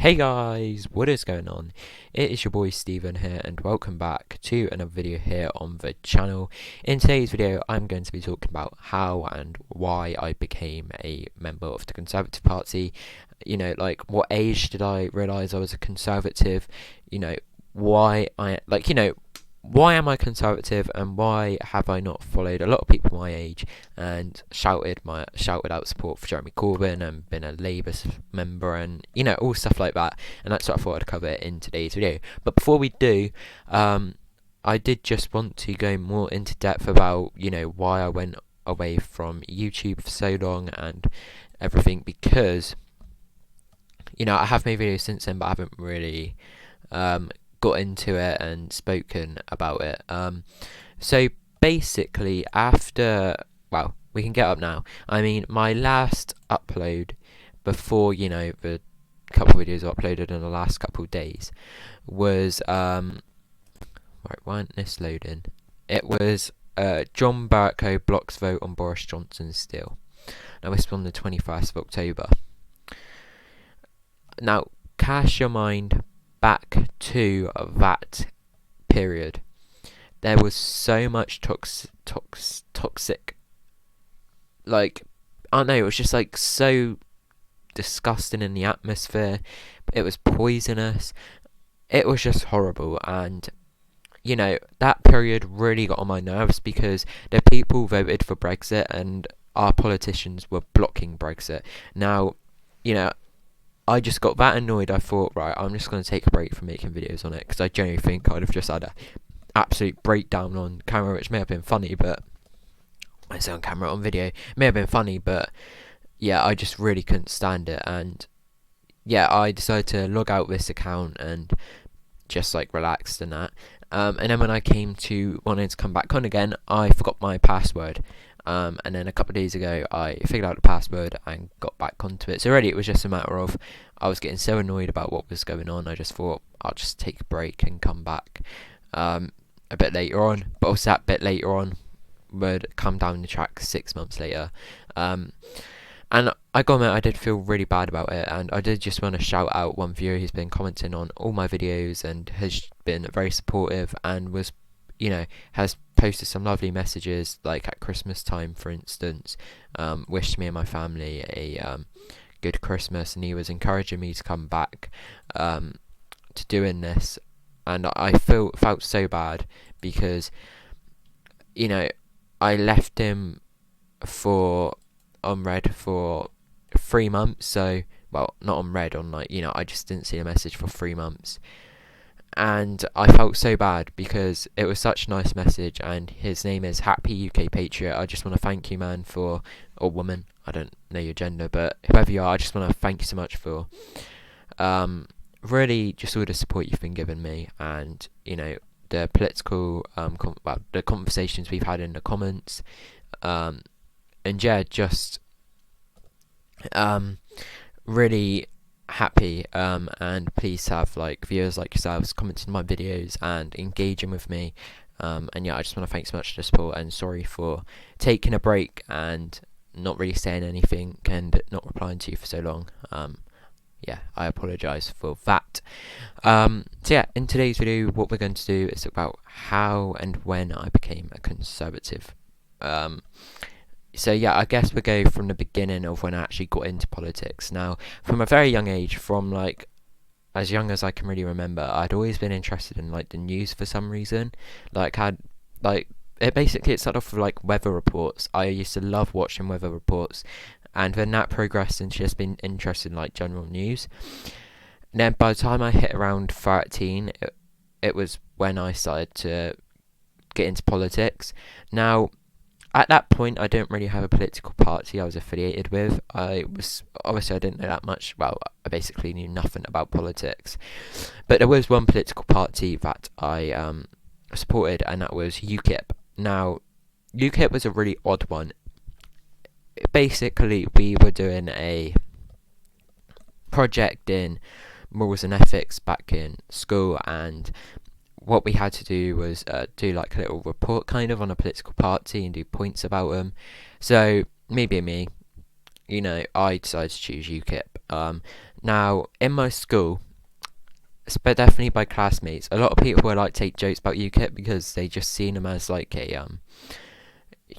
Hey guys, what is going on? It is your boy Steven here, and welcome back to another video here on the channel. In today's video, I'm going to be talking about how and why I became a member of the Conservative Party. Like what age did I realise I was a Conservative? You know, why am I Conservative, and why have I not followed a lot of people my age and shouted out support for Jeremy Corbyn and been a Labour member, and all stuff like that. And that's what I thought I'd cover in today's video. But before we do, I did just want to go more into depth about why I went away from YouTube for so long and everything, because I have made videos since then, but I haven't really got into it and spoken about it. So basically, we can get up now. I mean, my last upload before the couple of videos I uploaded in the last couple of days was right. Why isn't this loading? It was John Bercow blocks vote on Boris Johnson's deal. Now this was on the 21st of October. Now cast your mind back to that period. There was so much toxic, like, I don't know, it was just like so disgusting in the atmosphere. It was poisonous. It was just horrible, and that period really got on my nerves because the people voted for Brexit and our politicians were blocking Brexit. Now, I just got that annoyed. I thought, right, I'm just going to take a break from making videos on it, because I genuinely think I'd have just had an absolute breakdown on camera, which may have been funny, but I say on camera, on video, it may have been funny, but yeah, I just really couldn't stand it. And yeah, I decided to log out this account and just like relaxed and that. And then when I came to wanting to come back on again, I forgot my password. And then a couple of days ago, I figured out the password and got back onto it. So really, it was just a matter of I was getting so annoyed about what was going on. I just thought I'll just take a break and come back a bit later on. But also that bit later on would come down the track 6 months later. And I gotta admit, I did feel really bad about it, and I did just want to shout out one viewer who's been commenting on all my videos and has been very supportive and was, has posted some lovely messages, like at Christmas time, for instance, wished me and my family a good Christmas, and he was encouraging me to come back to doing this, and I felt so bad because I left him on red for 3 months. So, well, not on red, on I just didn't see a message for 3 months. And I felt so bad because it was such a nice message, and his name is Happy UK Patriot. I just want to thank you, man, or woman, I don't know your gender, but whoever you are, I just want to thank you so much for really just all the support you've been giving me, and the political the conversations we've had in the comments, and yeah, just really happy and pleased to have viewers like yourselves commenting my videos and engaging with me, and yeah, I just want to thank so much for the support, and sorry for taking a break and not really saying anything and not replying to you for so long. Yeah, I apologise for that. So yeah, in today's video, what we're going to do is talk about how and when I became a Conservative. So yeah, I guess we'll go from the beginning of when I actually got into politics. Now, from a very young age, from as young as I can really remember, I'd always been interested in the news for some reason. It started off with weather reports. I used to love watching weather reports, and then that progressed into just being interested in general news. And then by the time I hit around 13, it was when I started to get into politics. Now, at that point, I don't really have a political party I was affiliated with. I didn't know that much. Well, I basically knew nothing about politics. But there was one political party that I supported, and that was UKIP. Now, UKIP was a really odd one. Basically, we were doing a project in morals and ethics back in school, and what we had to do was do a little report kind of on a political party and do points about them. So me being me, I decided to choose UKIP. Now in my school, but definitely by classmates, a lot of people would like take jokes about UKIP because they just seen them as like a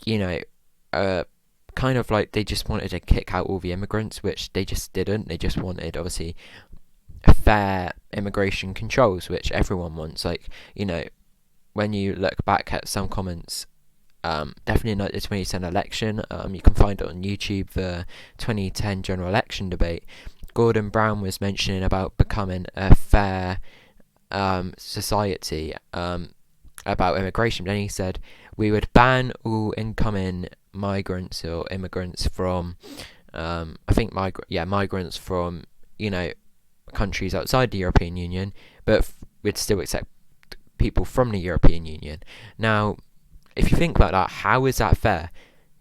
you know, kind of like they just wanted to kick out all the immigrants, which they just didn't. They just wanted, obviously, fair immigration controls, which everyone wants. Like, when you look back at some comments, definitely not the 2010 election, you can find it on YouTube, the 2010 general election debate. Gordon Brown was mentioning about becoming a fair society about immigration. Then he said, we would ban all incoming migrants or immigrants from, migrants from, countries outside the European Union, but we'd still accept people from the European Union. Now, if you think about that, how is that fair?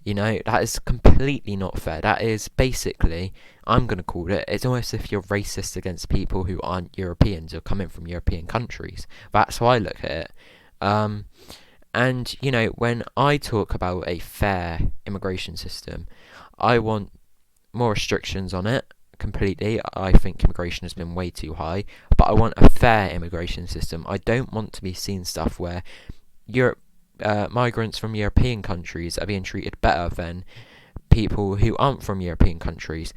That is completely not fair. That is basically, I'm going to call it, it's almost as if you're racist against people who aren't Europeans or coming from European countries. That's how I look at it. And, when I talk about a fair immigration system, I want more restrictions on it completely. I think immigration has been way too high, but I want a fair immigration system. I don't want to be seeing stuff where migrants from European countries are being treated better than people who aren't from European countries.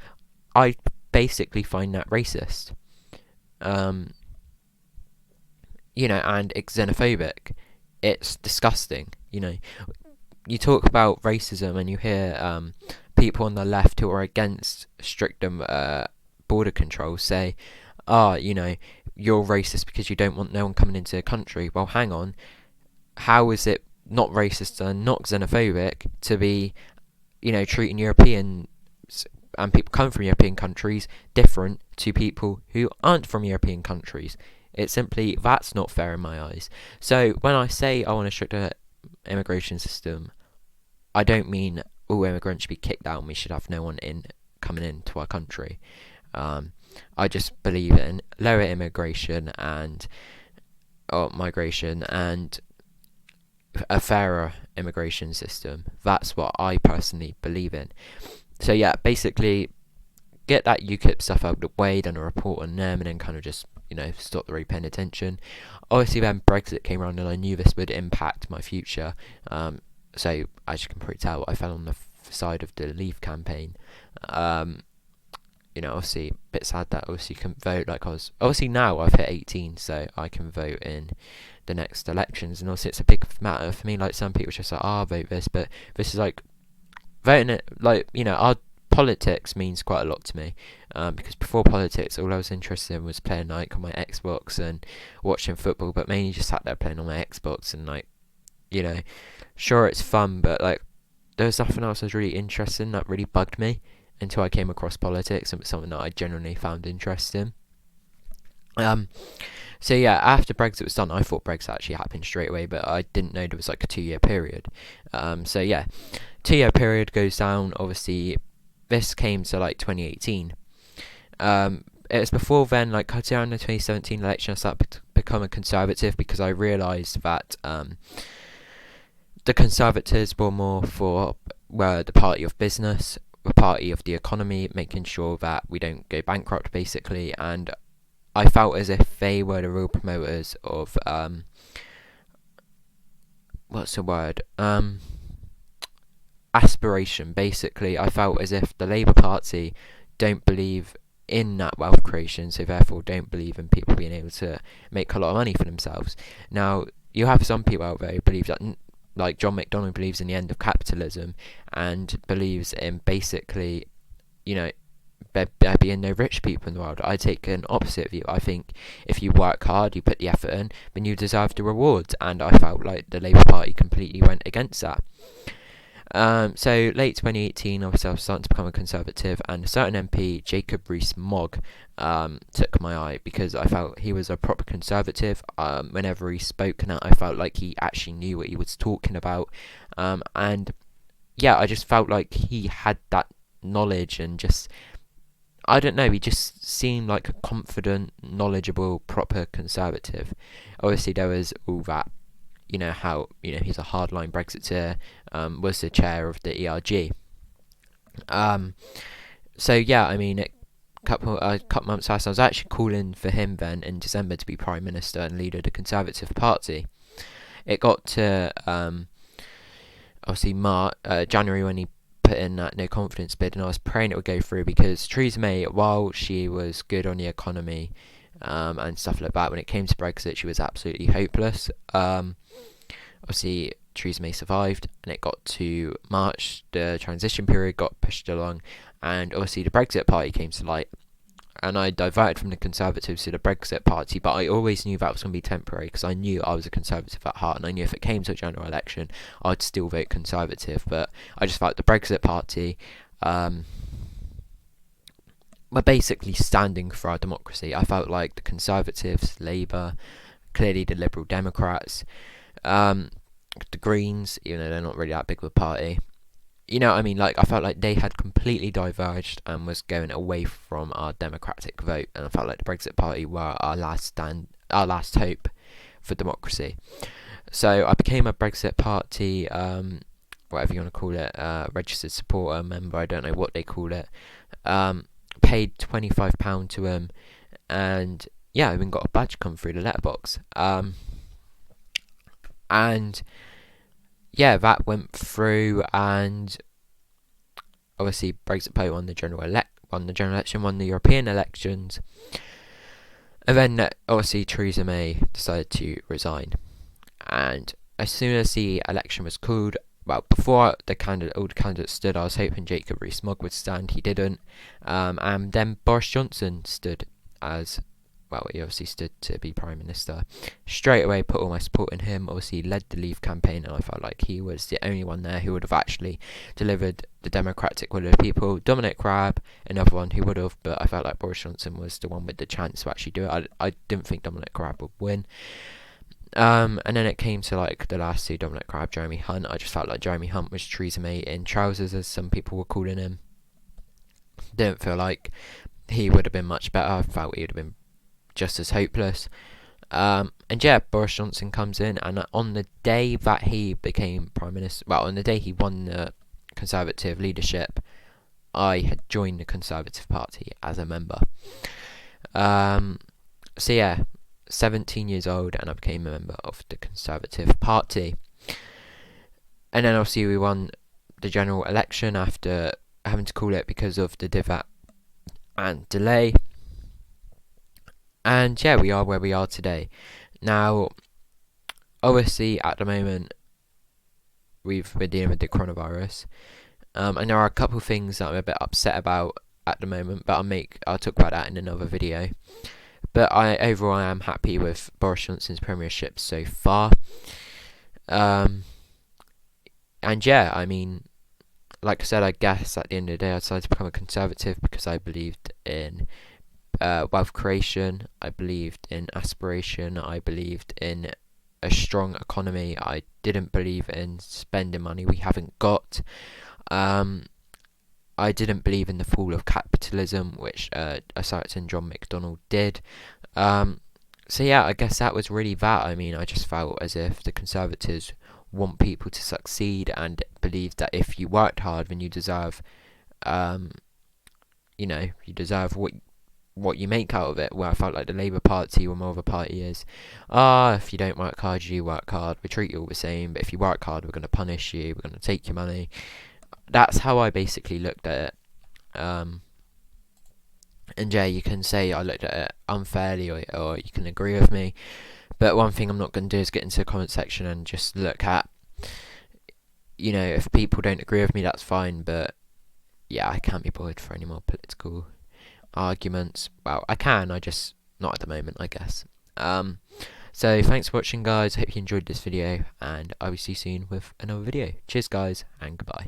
I basically find that racist. And it's xenophobic. It's disgusting. You talk about racism and you hear people on the left who are against stricter border controls say, you're racist because you don't want no one coming into the country. Well, hang on. How is it not racist and not xenophobic to be, treating Europeans and people coming from European countries different to people who aren't from European countries? It's simply, that's not fair in my eyes. So when I say I want a stricter immigration system, I don't mean all immigrants should be kicked out and we should have no one coming into our country. I just believe in lower immigration and migration and a fairer immigration system. That's what I personally believe in. So yeah, basically get that UKIP stuff out of the way, done a report on them, and then kind of just stop really paying attention. Obviously then Brexit came around and I knew this would impact my future. So as you can probably tell, I fell on the side of the Leave campaign. Obviously a bit sad that obviously you couldn't vote like I was. Obviously now I've hit 18, so I can vote in the next elections, and also it's a big matter for me. Like some people just like, I'll vote this, but this is like voting it, like, our politics means quite a lot to me, because before politics all I was interested in was playing like on my Xbox and watching football, but mainly just sat there playing on my Xbox and like, sure it's fun, but like there was nothing else I was really interested in that really bugged me until I came across politics, and it was something that I genuinely found interesting. So yeah, after Brexit was done, I thought Brexit actually happened straight away, but I didn't know there was like a 2-year period. So yeah, 2-year period goes down. Obviously, this came to like 2018. It was before then, like around the 2017 election, I started to become a conservative because I realised that the Conservatives were the party of business, the party of the economy, making sure that we don't go bankrupt, basically, and I felt as if they were the real promoters of aspiration. Basically, I felt as if the Labour Party don't believe in that wealth creation, so therefore don't believe in people being able to make a lot of money for themselves. Now, you have some people out there who believe that, like John McDonnell believes in the end of capitalism and believes in basically, there being no rich people in the world. I take an opposite view. I think if you work hard, you put the effort in, then you deserve the rewards, and I felt like the Labour Party completely went against that. So late 2018, obviously I was starting to become a conservative, and a certain MP, Jacob Rees-Mogg, took my eye because I felt he was a proper conservative. Whenever he spoke, and I felt like he actually knew what he was talking about, and yeah, I just felt like he had that knowledge, and just, I don't know, he just seemed like a confident, knowledgeable, proper conservative. Obviously there was all that, how, he's a hardline Brexiteer, was the chair of the ERG. So yeah, I mean, couple months past, I was actually calling for him then in December to be prime minister and leader of the Conservative Party. It got to obviously January when he put in that no confidence bid, and I was praying it would go through because Theresa May, while she was good on the economy and stuff like that, when it came to Brexit, she was absolutely hopeless. Obviously, Theresa May survived, and it got to March. The transition period got pushed along, and obviously the Brexit Party came to light. And I diverted from the Conservatives to the Brexit Party, but I always knew that was going to be temporary because I knew I was a Conservative at heart, and I knew if it came to a general election, I'd still vote Conservative. But I just felt the Brexit Party were basically standing for our democracy. I felt like the Conservatives, Labour, clearly the Liberal Democrats, the Greens, even though they're not really that big of a party. You know what I mean? Like, I felt like they had completely diverged and was going away from our democratic vote, and I felt like the Brexit Party were our last hope for democracy. So I became a Brexit Party, whatever you want to call it, registered supporter member. I don't know what they call it. Paid £25 to him, and yeah, I even got a badge come through the letterbox. And yeah, that went through, and obviously Brexit Party won the general election, won the European elections, and then obviously Theresa May decided to resign. And as soon as the election was called, well, before all the candidates stood, I was hoping Jacob Rees-Mogg would stand. He didn't, and then Boris Johnson stood as well. He obviously stood to be Prime Minister. Straight away put all my support in him. Obviously led the Leave campaign, and I felt like he was the only one there who would have actually delivered the democratic will of the people. Dominic Raab, another one who would have, but I felt like Boris Johnson was the one with the chance to actually do it. I didn't think Dominic Raab would win. And then it came to like the last two, Dominic Raab, Jeremy Hunt. I just felt like Jeremy Hunt was Theresa May in trousers, as some people were calling him. Didn't feel like he would have been much better. I felt he would have been just as hopeless. And yeah, Boris Johnson comes in, and on the day that he became Prime Minister, well, on the day he won the Conservative leadership, I had joined the Conservative Party as a member. So yeah, 17 years old, and I became a member of the Conservative Party. And then obviously we won the general election after having to call it because of the divot and delay. And yeah, we are where we are today. Now, obviously, at the moment, we're dealing with the coronavirus. And there are a couple of things that I'm a bit upset about at the moment, but I'll talk about that in another video. But overall I am happy with Boris Johnson's premiership so far. And yeah, I mean, like I said, I guess at the end of the day I decided to become a Conservative because I believed in wealth creation, I believed in aspiration, I believed in a strong economy. I didn't believe in spending money we haven't got. I didn't believe in the fall of capitalism, which a certain John McDonnell did. So yeah, I guess that was really that. I mean, I just felt as if the Conservatives want people to succeed and believe that if you worked hard, then you deserve, you deserve what you make out of it. Where I felt like the Labour Party were more of a party is, if you don't work hard, you work hard. We treat you all the same, but if you work hard, we're going to punish you. We're going to take your money. That's how I basically looked at it. And yeah, you can say I looked at it unfairly, or you can agree with me. But one thing I'm not going to do is get into the comment section and just look at, if people don't agree with me, that's fine. But yeah, I can't be bothered for any more political arguments. Well, I can, I just not at the moment, I guess. So thanks for watching, guys. Hope you enjoyed this video, and I will see you soon with another video. Cheers, guys, and goodbye.